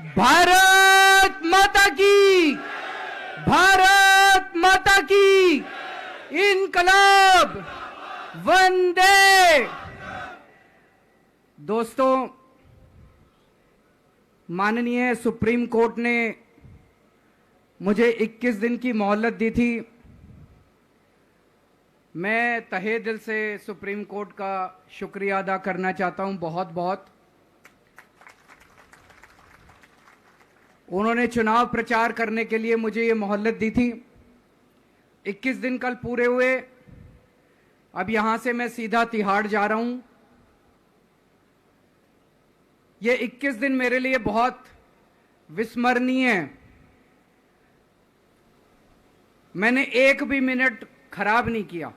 भारत माता की, भारत माता की, इनकलाब, वंदे। दोस्तों, माननीय सुप्रीम कोर्ट ने मुझे 21 दिन की मोहलत दी थी। मैं तहे दिल से सुप्रीम कोर्ट का शुक्रिया अदा करना चाहता हूं, बहुत बहुत। उन्होंने चुनाव प्रचार करने के लिए मुझे ये मोहलत दी थी। 21 दिन कल पूरे हुए। अब यहां से मैं सीधा तिहाड़ जा रहा हूं। ये 21 दिन मेरे लिए बहुत विस्मरणीय है। मैंने एक भी मिनट खराब नहीं किया।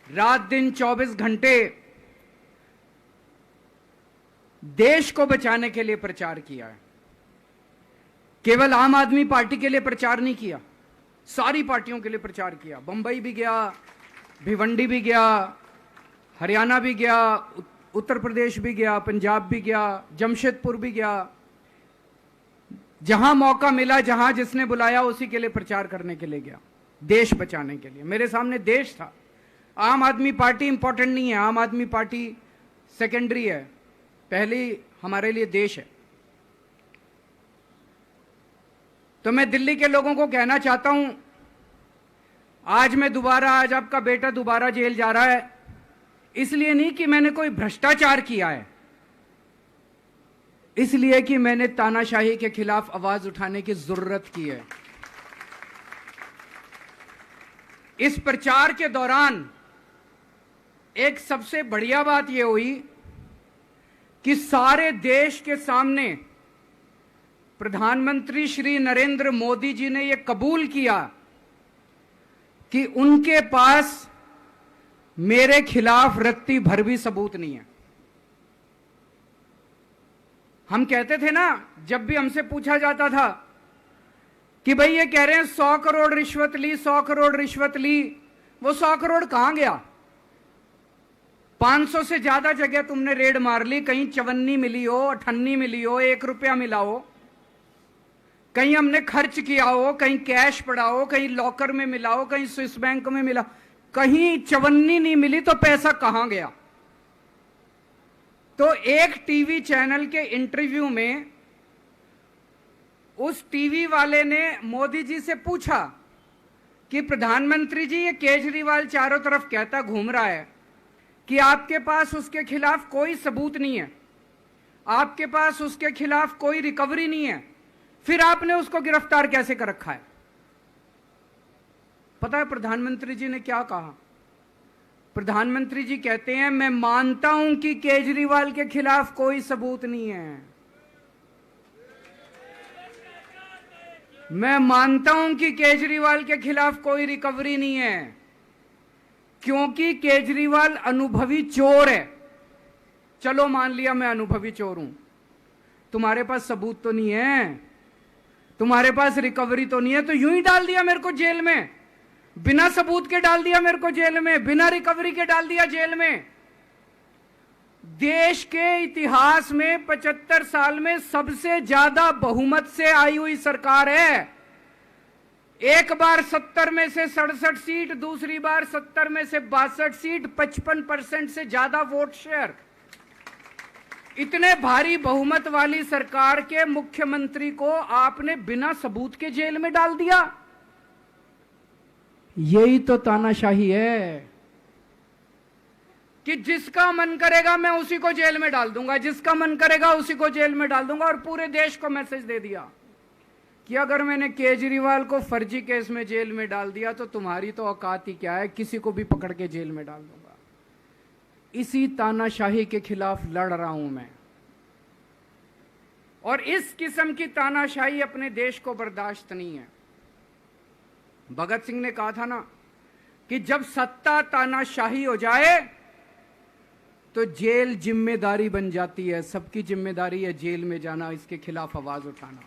रात दिन 24 घंटे देश को बचाने के लिए प्रचार किया है। केवल आम आदमी पार्टी के लिए प्रचार नहीं किया, सारी पार्टियों के लिए प्रचार किया। बंबई भी गया, भिवंडी भी गया, हरियाणा भी गया, उत्तर प्रदेश भी गया, पंजाब भी गया, जमशेदपुर भी गया। जहां मौका मिला, जहां जिसने बुलाया, उसी के लिए प्रचार करने के लिए गया, देश बचाने के लिए। मेरे सामने देश था। आम आदमी पार्टी इंपॉर्टेंट नहीं है, आम आदमी पार्टी सेकेंडरी है, पहली हमारे लिए देश है। तो मैं दिल्ली के लोगों को कहना चाहता हूं, आज आपका बेटा दोबारा जेल जा रहा है, इसलिए नहीं कि मैंने कोई भ्रष्टाचार किया है, इसलिए कि मैंने तानाशाही के खिलाफ आवाज उठाने की जरूरत की है। इस प्रचार के दौरान एक सबसे बढ़िया बात यह हुई कि सारे देश के सामने प्रधानमंत्री श्री नरेंद्र मोदी जी ने यह कबूल किया कि उनके पास मेरे खिलाफ रत्ती भर भी सबूत नहीं है। हम कहते थे ना, जब भी हमसे पूछा जाता था कि भाई ये कह रहे हैं 100 करोड़ रिश्वत ली, 100 करोड़ रिश्वत ली, वो 100 करोड़ कहां गया? 500 से ज्यादा जगह तुमने रेड मार ली, कहीं चवन्नी मिली हो, अठन्नी मिली हो, 1 रुपया मिला हो, कहीं हमने खर्च किया हो, कहीं कैश पड़ा हो, कहीं लॉकर में मिला हो, कहीं स्विस बैंक में मिला, कहीं चवन्नी नहीं मिली, तो पैसा कहां गया? तो एक टीवी चैनल के इंटरव्यू में उस टीवी वाले ने मोदी जी से पूछा कि प्रधानमंत्री जी, ये केजरीवाल चारों तरफ कहता घूम रहा है कि आपके पास उसके खिलाफ कोई सबूत नहीं है, आपके पास उसके खिलाफ कोई रिकवरी नहीं है, फिर आपने उसको गिरफ्तार कैसे कर रखा है? पता है प्रधानमंत्री जी ने क्या कहा? प्रधानमंत्री जी कहते हैं, मैं मानता हूं कि केजरीवाल के खिलाफ कोई सबूत नहीं है, मैं मानता हूं कि केजरीवाल के खिलाफ कोई रिकवरी नहीं है, क्योंकि केजरीवाल अनुभवी चोर है। चलो मान लिया मैं अनुभवी चोर हूं, तुम्हारे पास सबूत तो नहीं है, तुम्हारे पास रिकवरी तो नहीं है, तो यूं ही डाल दिया मेरे को जेल में, बिना सबूत के डाल दिया मेरे को जेल में, बिना रिकवरी के डाल दिया जेल में। देश के इतिहास में 75 साल में सबसे ज्यादा बहुमत से आई हुई सरकार है। एक बार 70 में से 67 सीट, दूसरी बार 70 में से 62 सीट, 55% से ज्यादा वोट शेयर। इतने भारी बहुमत वाली सरकार के मुख्यमंत्री को आपने बिना सबूत के जेल में डाल दिया। यही तो तानाशाही है कि जिसका मन करेगा मैं उसी को जेल में डाल दूंगा, जिसका मन करेगा उसी को जेल में डाल दूंगा। और पूरे देश को मैसेज दे दिया कि अगर मैंने केजरीवाल को फर्जी केस में जेल में डाल दिया तो तुम्हारी तो औकात ही क्या है, किसी को भी पकड़ के जेल में डाल दूंगा। इसी तानाशाही के खिलाफ लड़ रहा हूं मैं, और इस किस्म की तानाशाही अपने देश को बर्दाश्त नहीं है। भगत सिंह ने कहा था ना कि जब सत्ता तानाशाही हो जाए तो जेल जिम्मेदारी बन जाती है, सबकी जिम्मेदारी है जेल में जाना, इसके खिलाफ आवाज उठाना।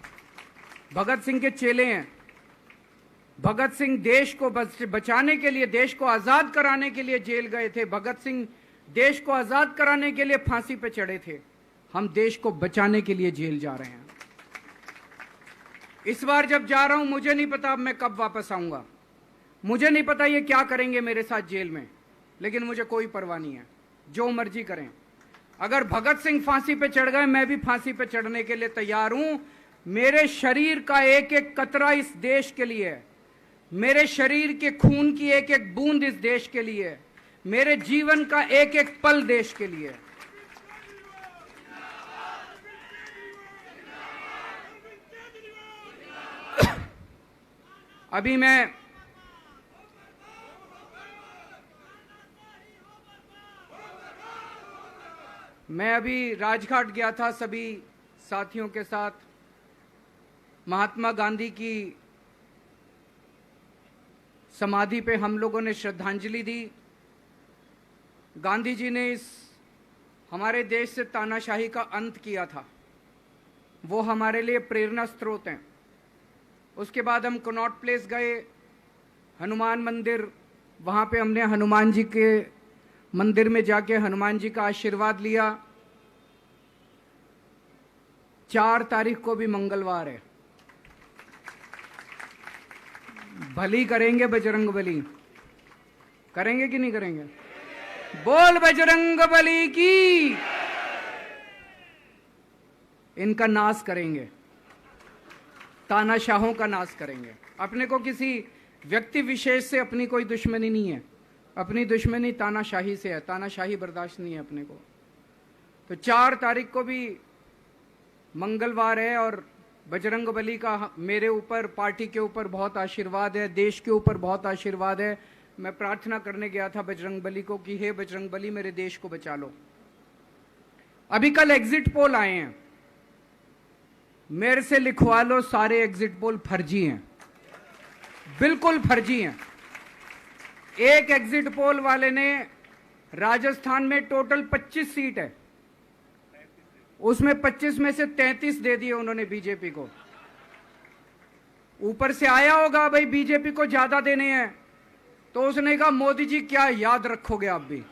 भगत सिंह के चेले हैं। भगत सिंह देश को बचाने के लिए, देश को आजाद कराने के लिए जेल गए थे। भगत सिंह देश को आजाद कराने के लिए फांसी पे चढ़े थे, हम देश को बचाने के लिए जेल जा रहे हैं। इस बार जब जा रहा हूं, मुझे नहीं पता अब मैं कब वापस आऊंगा, मुझे नहीं पता ये क्या करेंगे मेरे साथ जेल में, लेकिन मुझे कोई परवाह नहीं है, जो मर्जी करें। अगर भगत सिंह फांसी पे चढ़ गए, मैं भी फांसी पे चढ़ने के लिए तैयार हूं। मेरे शरीर का एक एक कतरा इस देश के लिए है, मेरे शरीर के खून की एक एक बूंद इस देश के लिए, मेरे जीवन का एक एक पल देश के लिए। अभी मैं अभी राजघाट गया था सभी साथियों के साथ। महात्मा गांधी की समाधि पे हम लोगों ने श्रद्धांजलि दी। गांधी जी ने इस हमारे देश से तानाशाही का अंत किया था, वो हमारे लिए प्रेरणा स्रोत हैं। उसके बाद हम कनॉट प्लेस गए, हनुमान मंदिर, वहाँ पे हमने हनुमान जी के मंदिर में जाके हनुमान जी का आशीर्वाद लिया। 4 तारीख को भी मंगलवार है, भली करेंगे बजरंग बली, करेंगे कि नहीं करेंगे? बोल बजरंग बली की। इनका नाश करेंगे, तानाशाहों का नाश करेंगे। अपने को किसी व्यक्ति विशेष से अपनी कोई दुश्मनी नहीं है, अपनी दुश्मनी तानाशाही से है, तानाशाही बर्दाश्त नहीं है अपने को। तो 4 तारीख को भी मंगलवार है और बजरंग बली का मेरे ऊपर, पार्टी के ऊपर बहुत आशीर्वाद है, देश के ऊपर बहुत आशीर्वाद है। मैं प्रार्थना करने गया था बजरंग बली को कि हे बजरंग बली, मेरे देश को बचा लो। अभी कल एग्जिट पोल आए हैं, मेरे से लिखवा लो, सारे एग्जिट पोल फर्जी हैं, बिल्कुल फर्जी हैं। एक एग्जिट पोल वाले ने राजस्थान में टोटल 25 सीट है, उसमें 25 में से 33 दे दिए उन्होंने बीजेपी को। ऊपर से आया होगा भाई बीजेपी को ज्यादा देने हैं, तो उसने कहा मोदी जी क्या याद रखोगे आप भी,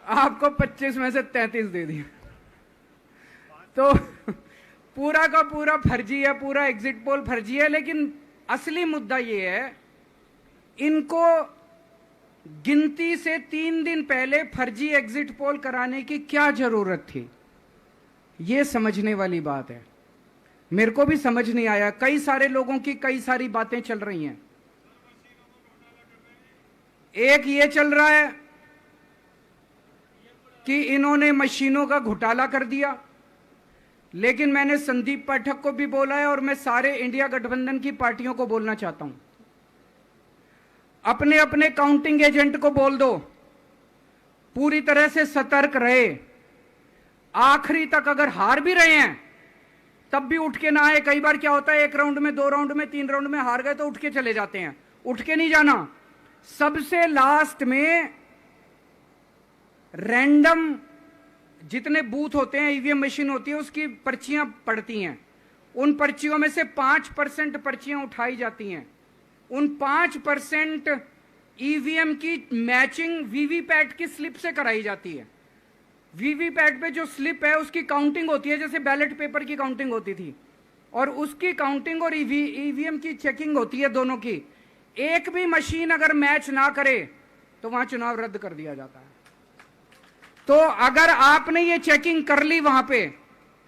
आपको 25 में से 33 दे दिए। तो पूरा का पूरा फर्जी है, पूरा एग्जिट पोल फर्जी है। लेकिन असली मुद्दा ये है, इनको गिनती से 3 दिन पहले फर्जी एग्जिट पोल कराने की क्या जरूरत थी, ये समझने वाली बात है। मेरे को भी समझ नहीं आया, कई सारे लोगों की कई सारी बातें चल रही हैं। एक ये चल रहा है कि इन्होंने मशीनों का घोटाला कर दिया, लेकिन मैंने संदीप पाठक को भी बोला है और मैं सारे इंडिया गठबंधन की पार्टियों को बोलना चाहता हूं, अपने अपने काउंटिंग एजेंट को बोल दो पूरी तरह से सतर्क रहे। आखिरी तक अगर हार भी रहे हैं तब भी उठ के ना आए। कई बार क्या होता है, 1 राउंड में, 2 राउंड में, 3 राउंड में हार गए तो उठ के चले जाते हैं। उठ के नहीं जाना, सबसे लास्ट में रैंडम जितने बूथ होते हैं, ईवीएम मशीन होती है, उसकी पर्चियां पड़ती हैं। उन पर्चियों में से 5% पर्चियां उठाई जाती हैं। उन 5% ईवीएम की मैचिंग वीवीपैट की स्लिप से कराई जाती है। वीवीपैट पे जो स्लिप है उसकी काउंटिंग होती है, जैसे बैलेट पेपर की काउंटिंग होती थी, और उसकी काउंटिंग और ईवीएम की चेकिंग होती है दोनों की। एक भी मशीन अगर मैच ना करे तो वहां चुनाव रद्द कर दिया जाता है। तो अगर आपने ये चेकिंग कर ली वहां पे,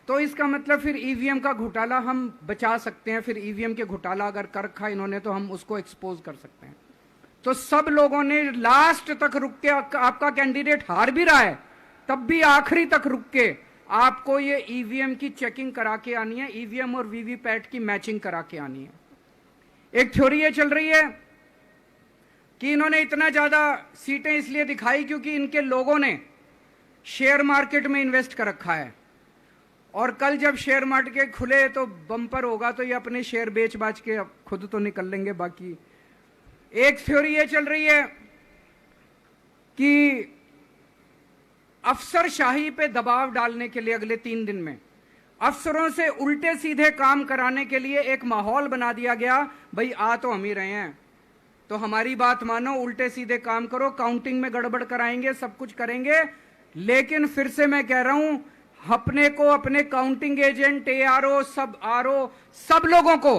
तो इसका मतलब फिर ईवीएम का घोटाला हम बचा सकते हैं। फिर ईवीएम के घोटाला अगर कर रखा इन्होंने तो हम उसको एक्सपोज कर सकते हैं। तो सब लोगों ने लास्ट तक रुक के, आपका कैंडिडेट हार भी रहा है तब भी आखिरी तक रुक के आपको ये ईवीएम की चेकिंग करा के आनी है, ईवीएम और वीवीपैट की मैचिंग करा के आनी है। एक थ्योरी ये चल रही है कि इन्होंने इतना ज्यादा सीटें इसलिए दिखाई क्योंकि इनके लोगों ने शेयर मार्केट में इन्वेस्ट कर रखा है, और कल जब शेयर मार्केट खुले तो बम्पर होगा, तो ये अपने शेयर बेच बाच के खुद तो निकल लेंगे। बाकी एक थ्योरी ये चल रही है कि अफसरशाही पे दबाव डालने के लिए अगले 3 दिन में अफसरों से उल्टे सीधे काम कराने के लिए एक माहौल बना दिया गया। भाई आ तो हम ही रहे हैं, तो हमारी बात मानो, उल्टे सीधे काम करो, काउंटिंग में गड़बड़ कराएंगे, सब कुछ करेंगे। लेकिन फिर से मैं कह रहा हूं, अपने को, अपने काउंटिंग एजेंट, एआरओ, सब आरओ, सब लोगों को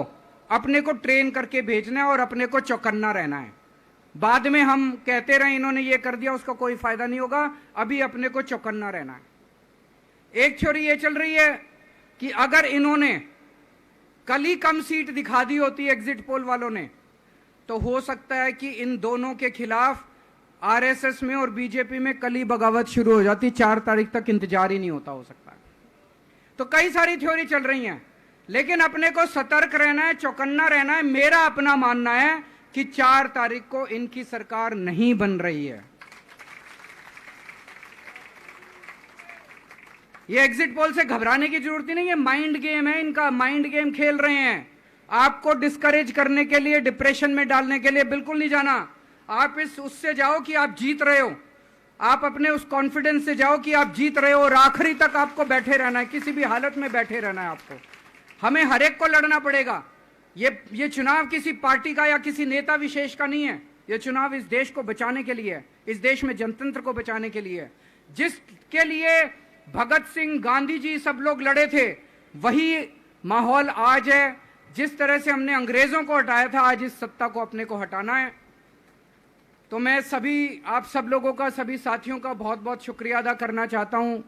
अपने को ट्रेन करके भेजना है और अपने को चौकन्ना रहना है। बाद में हम कहते रहे इन्होंने ये कर दिया, उसका कोई फायदा नहीं होगा। अभी अपने को चौकन्ना रहना है। एक थ्योरी ये चल रही है कि अगर इन्होंने कल ही कम सीट दिखा दी होती एग्जिट पोल वालों ने, तो हो सकता है कि इन दोनों के खिलाफ आरएसएस में और बीजेपी में कल ही बगावत शुरू हो जाती। 4 तारीख तक इंतजार ही नहीं होता, हो सकता है। तो कई सारी थ्योरी चल रही हैं, लेकिन अपने को सतर्क रहना है, चौकन्ना रहना है। मेरा अपना मानना है कि 4 तारीख को इनकी सरकार नहीं बन रही है। ये एग्जिट पोल से घबराने की जरूरत ही नहीं है, माइंड गेम है इनका, माइंड गेम खेल रहे हैं। आपको डिस्करेज करने के लिए, डिप्रेशन में डालने के लिए बिल्कुल नहीं जाना। आप उससे जाओ कि आप जीत रहे हो, आप अपने उस कॉन्फिडेंस से जाओ कि आप जीत रहे हो, और आखिरी तक आपको बैठे रहना है, किसी भी हालत में बैठे रहना है आपको। हमें हर एक को लड़ना पड़ेगा। ये चुनाव किसी पार्टी का या किसी नेता विशेष का नहीं है। ये चुनाव इस देश को बचाने के लिए है, इस देश में जनतंत्र को बचाने के लिए है। जिसके लिए भगत सिंह, गांधी जी सब लोग लड़े थे, वही माहौल आज है। जिस तरह से हमने अंग्रेजों को हटाया था, आज इस सत्ता को अपने को हटाना है। तो मैं सभी, आप सब लोगों का, सभी साथियों का बहुत बहुत शुक्रिया अदा करना चाहता हूं।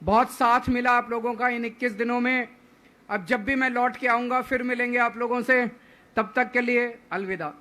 बहुत साथ मिला आप लोगों का इन 21 दिनों में। अब जब भी मैं लौट के आऊंगा फिर मिलेंगे आप लोगों से। तब तक के लिए अलविदा।